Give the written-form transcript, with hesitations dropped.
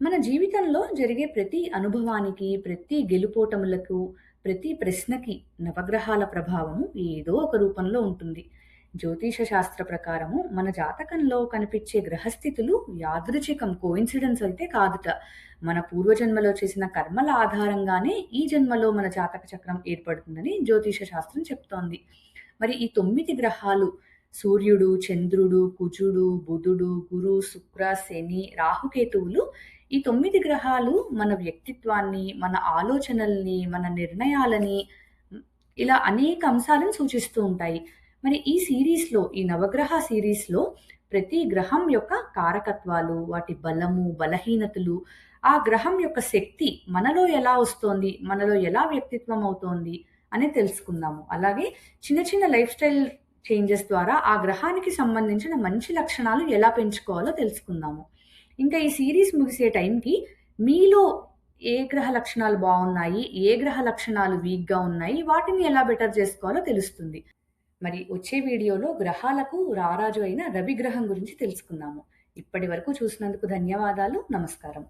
మన జీవితంలో జరిగే ప్రతి అనుభవానికి, ప్రతి గెలుపోటములకు, ప్రతి ప్రశ్నకి నవగ్రహాల ప్రభావము ఏదో ఒక రూపంలో ఉంటుంది. జ్యోతిష శాస్త్ర ప్రకారము మన జాతకంలో కనిపించే గ్రహస్థితులు యాదృచ్ఛికం, కోయిన్సిడెన్స్ అయితే కాదుట. మన పూర్వజన్మలో చేసిన కర్మల ఆధారంగానే ఈ జన్మలో మన జాతక చక్రం ఏర్పడుతుందని జ్యోతిష శాస్త్రం చెప్తోంది. మరి ఈ 9 గ్రహాలు సూర్యుడు, చంద్రుడు, కుజుడు, బుధుడు, గురు, శుక్ర, శని, రాహుకేతువులు ఈ 9 గ్రహాలు మన వ్యక్తిత్వాన్ని, మన ఆలోచనల్ని, మన నిర్ణయాలని ఇలా అనేక అంశాలను సూచిస్తూ ఉంటాయి. మరి ఈ సీరీస్‌లో, ఈ నవగ్రహ సీరీస్‌లో ప్రతి గ్రహం యొక్క కారకత్వాలు, వాటి బలము, బలహీనతలు, ఆ గ్రహం యొక్క శక్తి మనలో ఎలా వస్తోంది, మనలో ఎలా వ్యక్తిత్వం అవుతోంది అనేది తెలుసుకుందాము. అలాగే చిన్న చిన్న లైఫ్ స్టైల్ చేంజెస్ ద్వారా ఆ గ్రహానికి సంబంధించిన మంచి లక్షణాలు ఎలా పెంచుకోవాలో తెలుసుకుందాము. ఇంకా ఈ సీరీస్ ముగిసే టైంకి మీలో ఏ గ్రహ లక్షణాలు బావున్నాయి, ఏ గ్రహ లక్షణాలు వీక్‌గా ఉన్నాయి, వాటిని ఎలా బెటర్ చేసుకోవాలో తెలుస్తుంది. మరి వచ్చే వీడియోలో గ్రహాలకు రారాజు అయిన రవి గ్రహం గురించి తెలుసుకుందాము. ఇప్పటి వరకు చూసినందుకు ధన్యవాదాలు. నమస్కారం.